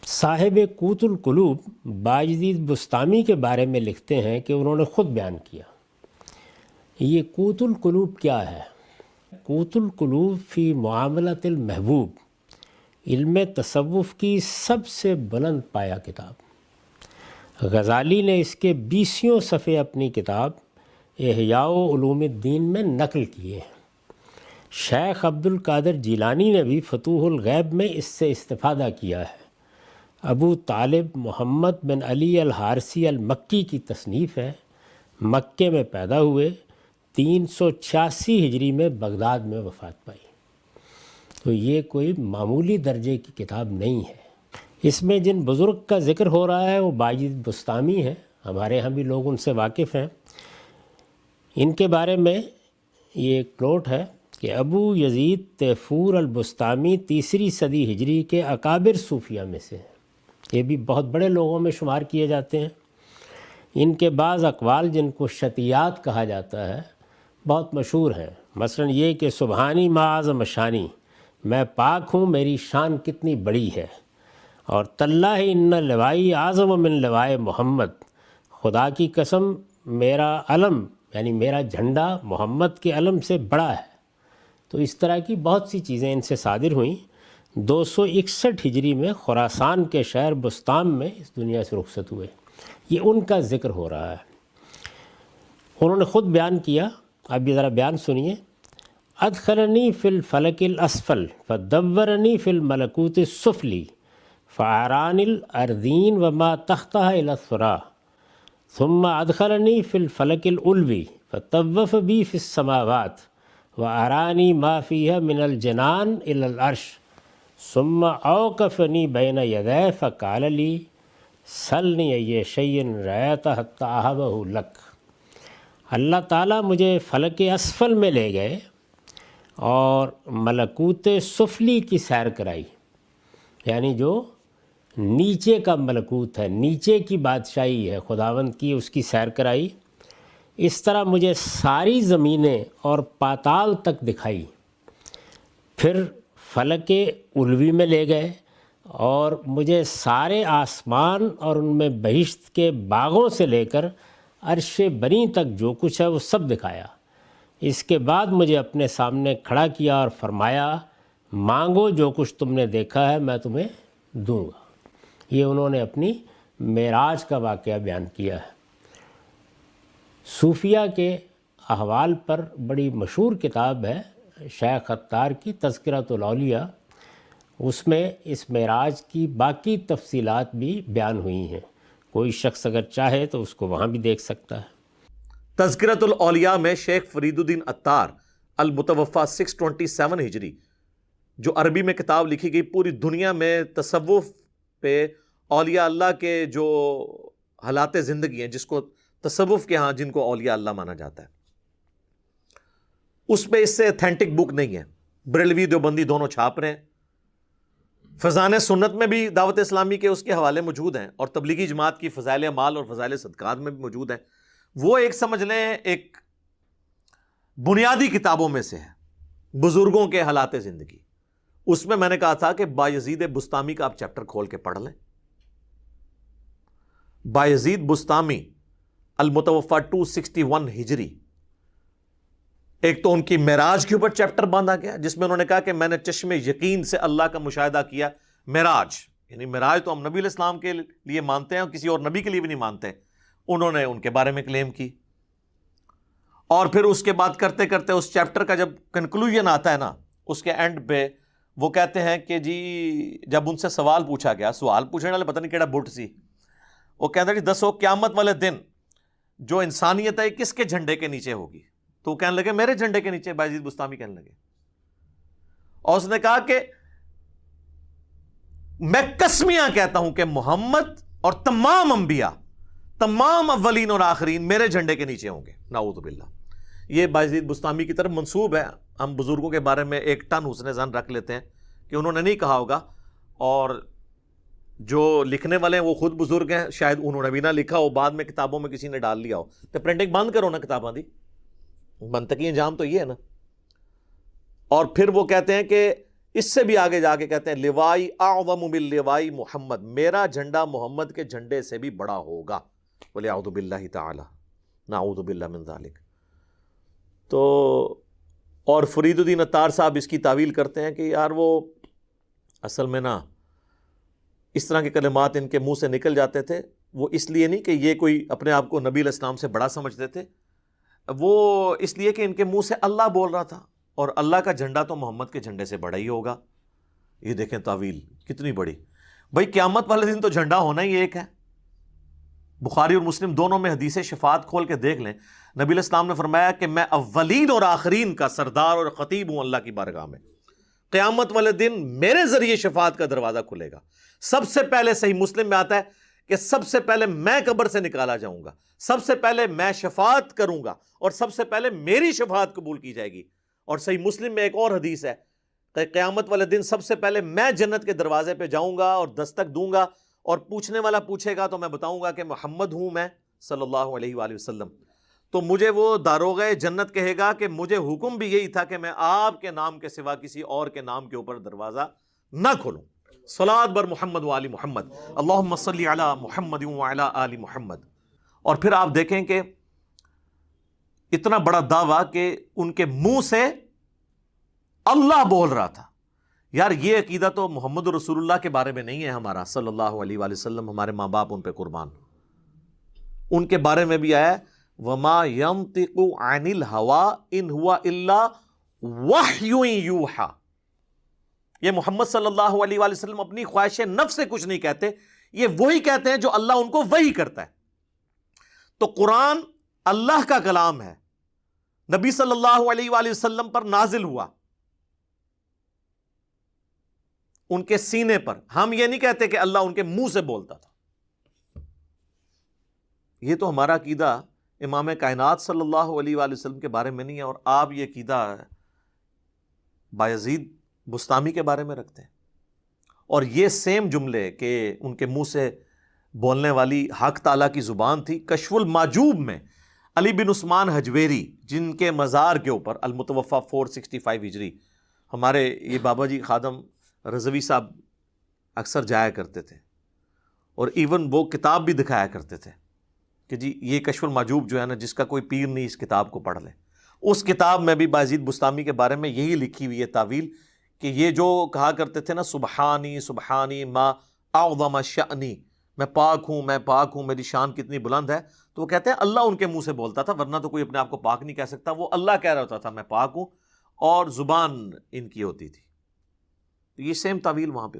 صاحب قوت القلوب باجدید بستامی کے بارے میں لکھتے ہیں کہ انہوں نے خود بیان کیا۔ یہ قوت القلوب کیا ہے؟ قوت القلوب فی معاملۃ المحبوب علم تصوف کی سب سے بلند پایہ کتاب۔ غزالی نے اس کے 20 صفحے اپنی کتاب احیاء علوم الدین میں نقل کیے ہیں۔ شیخ عبد القادر جیلانی نے بھی فتوح الغیب میں اس سے استفادہ کیا ہے۔ ابو طالب محمد بن علی الحارثی المکی کی تصنیف ہے۔ مکے میں پیدا ہوئے، 386 ہجری میں بغداد میں وفات پائی۔ تو یہ کوئی معمولی درجے کی کتاب نہیں ہے۔ اس میں جن بزرگ کا ذکر ہو رہا ہے وہ باجد بستامی ہیں، ہمارے ہاں بھی لوگ ان سے واقف ہیں۔ ان کے بارے میں یہ ایک نوٹ ہے کہ ابو یزید طیفور البستامی 3 صدی ہجری کے اکابر صوفیہ میں سے ہیں۔ یہ بھی بہت بڑے لوگوں میں شمار کیے جاتے ہیں۔ ان کے بعض اقوال جن کو شتیات کہا جاتا ہے بہت مشہور ہیں، مثلا یہ کہ سبحانی ما اعظم شانی، میں پاک ہوں میری شان کتنی بڑی ہے، اور تاللہ ان لوائی اعظم من لوائے محمد، خدا کی قسم میرا علم یعنی میرا جھنڈا محمد کے علم سے بڑا ہے۔ تو اس طرح کی بہت سی چیزیں ان سے صادر ہوئیں۔ 261 ہجری میں خراسان کے شہر بستام میں اس دنیا سے رخصت ہوئے۔ یہ ان کا ذکر ہو رہا ہے۔ انہوں نے خود بیان کیا، اب یہ ذرا بیان سنیے۔ ادخلنی فی الفلک الاسفل فدورنی فی الملکوت السفلی فارانی الارضین وما تحتها الی الثری ثم ادخلنی فی الفلک العلوی فطوف بی فی السماوات وارانی ما فیہا من الجنان الی العرش ثم اوقفنی بین یدی فقال لی سلنی ای شیء رأیت حتی اہبہ لک۔ اللہ تعالیٰ مجھے فلک اسفل میں لے گئے اور ملکوت سفلی کی سیر کرائی، یعنی جو نیچے کا ملکوت ہے، نیچے کی بادشاہی ہے خداوند کی، اس کی سیر کرائی۔ اس طرح مجھے ساری زمینیں اور پاتال تک دکھائی۔ پھر فلک علوی میں لے گئے اور مجھے سارے آسمان اور ان میں بہشت کے باغوں سے لے کر عرش بری تک جو کچھ ہے وہ سب دکھایا۔ اس کے بعد مجھے اپنے سامنے کھڑا کیا اور فرمایا مانگو جو کچھ تم نے دیکھا ہے میں تمہیں دوں گا۔ یہ انہوں نے اپنی معراج کا واقعہ بیان کیا ہے۔ صوفیہ کے احوال پر بڑی مشہور کتاب ہے شیخ عطار کی تذکرۃ الاولیاء، اس میں اس معراج کی باقی تفصیلات بھی بیان ہوئی ہیں۔ کوئی شخص اگر چاہے تو اس کو وہاں بھی دیکھ سکتا ہے۔ تذکرۃ الاولیاء میں شیخ فرید الدین عطار المتوفی 627 ہجری جو عربی میں کتاب لکھی گئی، پوری دنیا میں تصوف پہ اولیاء اللہ کے جو حالات زندگی ہیں، جس کو تصوف کے ہاں جن کو اولیاء اللہ مانا جاتا ہے، اس پہ اس سے اتھینٹک بک نہیں ہے۔ بریلوی دیوبندی دونوں چھاپ رہے ہیں۔ فضان سنت میں بھی دعوت اسلامی کے اس کے حوالے موجود ہیں، اور تبلیغی جماعت کی فضائل اعمال اور فضائل صدقات میں بھی موجود ہیں۔ وہ ایک سمجھ لیں ایک بنیادی کتابوں میں سے ہے، بزرگوں کے حالات زندگی۔ اس میں میں نے کہا تھا کہ بایزید بستامی کا آپ چیپٹر کھول کے پڑھ لیں۔ بایزید بستامی المتوفی 261 ہجری، ایک تو ان کی معراج کے اوپر چیپٹر باندھا گیا جس میں انہوں نے کہا کہ میں نے چشم یقین سے اللہ کا مشاہدہ کیا۔ معراج یعنی معراج تو ہم نبی علیہ السلام کے لیے مانتے ہیں اور کسی اور نبی کے لیے بھی نہیں مانتے، انہوں نے ان کے بارے میں کلیم کی۔ اور پھر اس کے بعد کرتے کرتے اس چیپٹر کا جب کنکلوژن آتا ہے نا، اس کے اینڈ پہ وہ کہتے ہیں کہ جی جب ان سے سوال پوچھا گیا، سوال پوچھنے والے پتہ نہیں کیڑا بٹ سی، وہ کہتے ہیں جی دسو قیامت والے دن جو انسانیت ہے کس کے جھنڈے کے نیچے ہوگی؟ تو وہ کہنے لگے میرے جھنڈے کے نیچے۔ بایزید بستامی کہنے لگے، اور اس نے کہا کہ میں قسمیاں کہتا ہوں کہ محمد اور تمام انبیاء، تمام اولین اور آخرین میرے جھنڈے کے نیچے ہوں گے، نعوذ باللہ۔ یہ بایزید بستامی کی طرف منسوب ہے۔ ہم بزرگوں کے بارے میں ایک ٹن حسن ظن رکھ لیتے ہیں کہ انہوں نے نہیں کہا ہوگا، اور جو لکھنے والے ہیں وہ خود بزرگ ہیں، شاید انہوں نے بھی نہ لکھا ہو، بعد میں کتابوں میں کسی نے ڈال لیا ہو۔ تو پرنٹنگ بند کرو نا کتاباں دی، منطقی انجام تو یہ ہے نا۔ اور پھر وہ کہتے ہیں کہ اس سے بھی آگے جا کے کہتے ہیں لوائی اعظم من لوائی محمد، میرا جھنڈا محمد کے جھنڈے سے بھی بڑا ہوگا، وَلِيَعُوذُ بِاللَّهِ تَعَالَى، نَعُوذُ بِاللَّهِ مِن ذَلِكَ۔ تو اور فرید الدین عطار صاحب اس کی تعویل کرتے ہیں کہ یار وہ اصل میں نا اس طرح کے کلمات ان کے منہ سے نکل جاتے تھے، وہ اس لیے نہیں کہ یہ کوئی اپنے آپ کو نبی علیہ السلام سے بڑا سمجھتے تھے، وہ اس لیے کہ ان کے منہ سے اللہ بول رہا تھا، اور اللہ کا جھنڈا تو محمد کے جھنڈے سے بڑا ہی ہوگا۔ یہ دیکھیں تعویل کتنی بڑی، بھائی قیامت والے دن تو جھنڈا ہونا ہی ایک ہے۔ بخاری اور مسلم دونوں میں حدیث شفاعت کھول کے دیکھ لیں، نبی علیہ السلام نے فرمایا کہ میں اولین اور آخرین کا سردار اور خطیب ہوں اللہ کی بارگاہ میں، قیامت والے دن میرے ذریعے شفاعت کا دروازہ کھلے گا۔ سب سے پہلے صحیح مسلم میں آتا ہے کہ سب سے پہلے میں قبر سے نکالا جاؤں گا، سب سے پہلے میں شفاعت کروں گا، اور سب سے پہلے میری شفاعت قبول کی جائے گی۔ اور صحیح مسلم میں ایک اور حدیث ہے کہ قیامت والے دن سب سے پہلے میں جنت کے دروازے پہ جاؤں گا اور دستک دوں گا، اور پوچھنے والا پوچھے گا تو میں بتاؤں گا کہ محمد ہوں میں صلی اللہ علیہ وآلہ وسلم، تو مجھے وہ داروغہ جنت کہے گا کہ مجھے حکم بھی یہی تھا کہ میں آپ کے نام کے سوا کسی اور کے نام کے اوپر دروازہ نہ کھولوں۔ صلاۃ بر محمد و آل محمد، اللہم صلی علی محمد و علی آل محمد۔ اور پھر آپ دیکھیں کہ اتنا بڑا دعویٰ کہ ان کے منہ سے اللہ بول رہا تھا۔ یار یہ عقیدہ تو محمد رسول اللہ کے بارے میں نہیں ہے ہمارا صلی اللہ علیہ وآلہ وسلم، ہمارے ماں باپ ان پہ قربان، ان کے بارے میں بھی آیا وَمَا يَنطِقُ عَنِ الْهَوَىٰ إِنْ هُوَ إِلَّا وَحْيٌ يُوحَىٰ۔ یہ محمد صلی اللہ علیہ وآلہ وسلم اپنی خواہش نفس سے کچھ نہیں کہتے، یہ وہی کہتے ہیں جو اللہ ان کو وحی کرتا ہے۔ تو قرآن اللہ کا کلام ہے، نبی صلی اللہ علیہ وآلہ وسلم پر نازل ہوا، ان کے سینے پر۔ ہم یہ نہیں کہتے کہ اللہ ان کے منہ سے بولتا تھا۔ یہ تو ہمارا عقیدہ امام کائنات صلی اللہ علیہ وآلہ وسلم کے بارے میں نہیں ہے، اور آپ یہ عقیدہ بایزید بسطامی کے بارے میں رکھتے ہیں۔ اور یہ سیم جملے کہ ان کے منہ سے بولنے والی حق تعالیٰ کی زبان تھی، کشف الماجوب میں علی بن عثمان حجویری جن کے مزار کے اوپر المتوفہ 465 ہجری ہمارے یہ بابا جی خادم رضوی صاحب اکثر جایا کرتے تھے، اور ایون وہ کتاب بھی دکھایا کرتے تھے کہ جی یہ کشف الماجوب جو ہے نا، جس کا کوئی پیر نہیں اس کتاب کو پڑھ لے۔ اس کتاب میں بھی بایزید بسطامی کے بارے میں یہی لکھی ہوئی ہے تعویل کہ یہ جو کہا کرتے تھے نا سبحانی سبحانی ما اعظم شأنی، میں پاک ہوں میں پاک ہوں، میری شان کتنی بلند ہے، تو وہ کہتے ہیں اللہ ان کے منہ سے بولتا تھا، ورنہ تو کوئی اپنے آپ کو پاک نہیں کہہ سکتا، وہ اللہ کہہ رہا ہوتا تھا میں پاک ہوں، اور زبان ان کی ہوتی تھی۔ یہ سیم تعویل وہاں پہ